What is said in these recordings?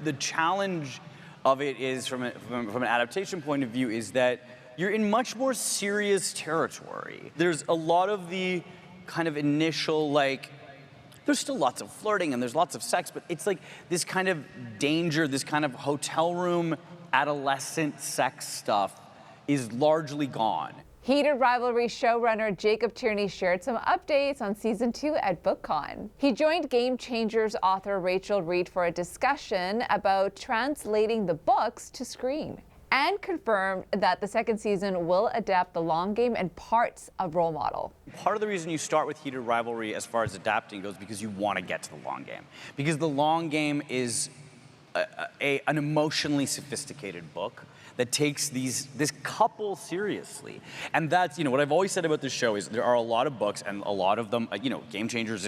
the challenge of it is, from an adaptation point of view, is that you're in much more serious territory. There's a lot of the kind of initial, like, there's still lots of flirting and there's lots of sex, but it's like this kind of danger, this kind of hotel room adolescent sex stuff is largely gone. Heated Rivalry showrunner Jacob Tierney shared some updates on season 2 at BookCon. He joined Game Changers author Reid for a discussion about translating the books to screen, and confirmed that the second season will adapt the long game and parts of Role Model. Part of the reason you start with Heated Rivalry as far as adapting goes because you want to get to the long game. Because the long game is an emotionally sophisticated book that takes this couple seriously. And that's, what I've always said about this show is there are a lot of books, and a lot of them, Game Changers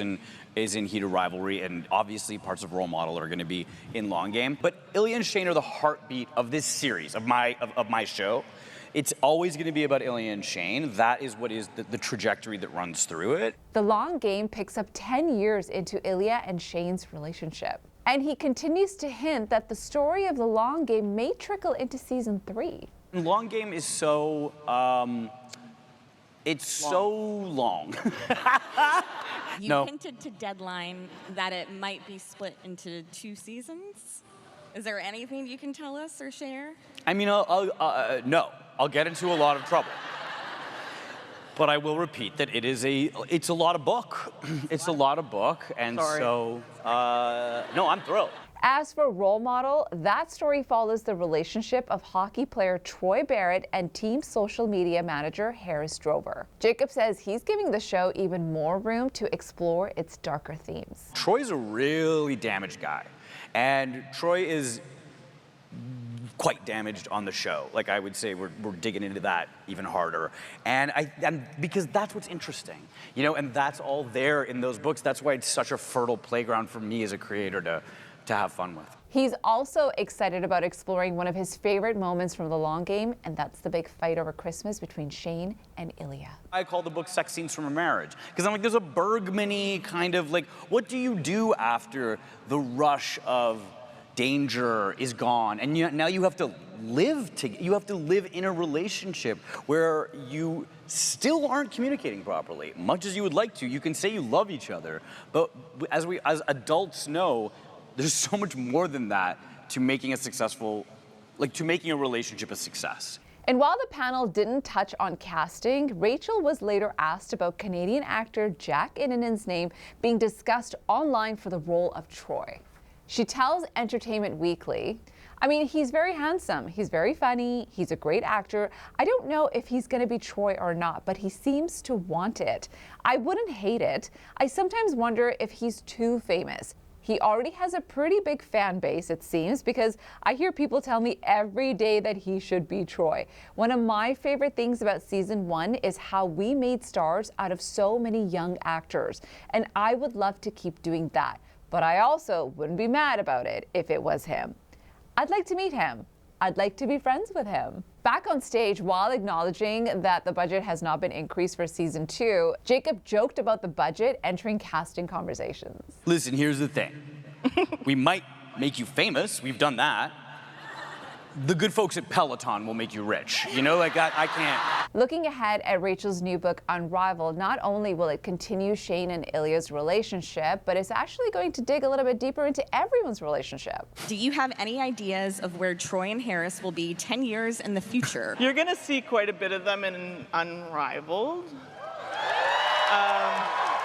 is in Heated Rivalry, and obviously parts of Role Model are gonna be in Long Game. But Ilya and Shane are the heartbeat of this series, of my show. It's always gonna be about Ilya and Shane. That is what is the trajectory that runs through it. The long game picks up 10 years into Ilya and Shane's relationship. And he continues to hint that the story of the long game may trickle into season 3. Long Game is so, it's long. So long. You hinted to Deadline that it might be split into 2 seasons. Is there anything you can tell us or share? I mean, no, I'll get into a lot of trouble. But I will repeat that it's a lot of book. It's a lot of book, and so, no, I'm thrilled. As for Role Model, that story follows the relationship of hockey player Troy Barrett and team social media manager Harris Drover. Jacob says he's giving the show even more room to explore its darker themes. Troy's a really damaged guy, and Troy is quite damaged on the show. Like, I would say we're digging into that even harder. And because that's what's interesting, and that's all there in those books. That's why it's such a fertile playground for me as a creator to have fun with. He's also excited about exploring one of his favorite moments from the long game, and that's the big fight over Christmas between Shane and Ilya. I call the book Sex Scenes from a Marriage, because I'm like, there's a Bergman-y kind of like, what do you do after the rush of danger is gone, and now you have to live in a relationship where you still aren't communicating properly, much as you would like to. You can say you love each other, but as adults know, there's so much more than that to making a relationship a success. And while the panel didn't touch on casting, Rachel was later asked about Canadian actor Jack Inanen's name being discussed online for the role of Troy. She tells Entertainment Weekly, he's very handsome, he's very funny, he's a great actor. I don't know if he's gonna be Troy or not, but he seems to want it. I wouldn't hate it. I sometimes wonder if he's too famous. He already has a pretty big fan base, it seems, because I hear people tell me every day that he should be Troy. One of my favorite things about season 1 is how we made stars out of so many young actors, and I would love to keep doing that. But I also wouldn't be mad about it if it was him. I'd like to meet him. I'd like to be friends with him. Back on stage, while acknowledging that the budget has not been increased for season 2, Jacob joked about the budget entering casting conversations. Listen, here's the thing. We might make you famous. We've done that. The good folks at Peloton will make you rich. I can't. Looking ahead at Rachel's new book, Unrivaled, not only will it continue Shane and Ilya's relationship, but it's actually going to dig a little bit deeper into everyone's relationship. Do you have any ideas of where Troy and Harris will be 10 years in the future? You're going to see quite a bit of them in Unrivaled.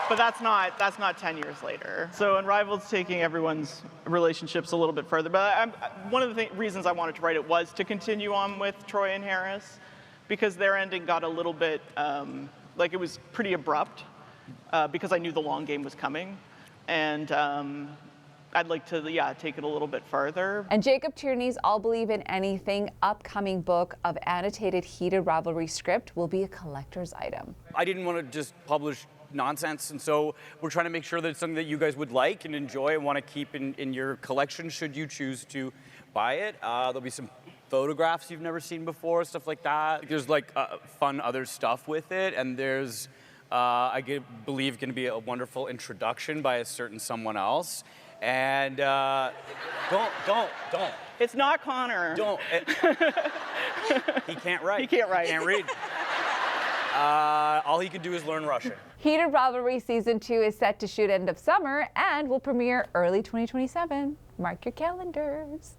But that's not 10 years later. So Unrivaled's taking everyone's relationships a little bit further. But one of the reasons I wanted to write it was to continue on with Troy and Harris, because their ending got a little bit, it was pretty abrupt, because I knew the long game was coming. And I'd like to, take it a little bit further. And Jacob Tierney's I'll Believe in Anything upcoming book of annotated Heated Rivalry script will be a collector's item. I didn't want to just publish nonsense, and so we're trying to make sure that it's something that you guys would like and enjoy and want to keep in your collection should you choose to buy it. There'll be some photographs you've never seen before, stuff like that. There's fun other stuff with it, and there's, believe, going to be a wonderful introduction by a certain someone else. And don't. It's not Connor. Don't. He can't write. He can't write. He can't read. All he can do is learn Russian. Heated Rivalry Season 2 is set to shoot end of summer and will premiere early 2027. Mark your calendars.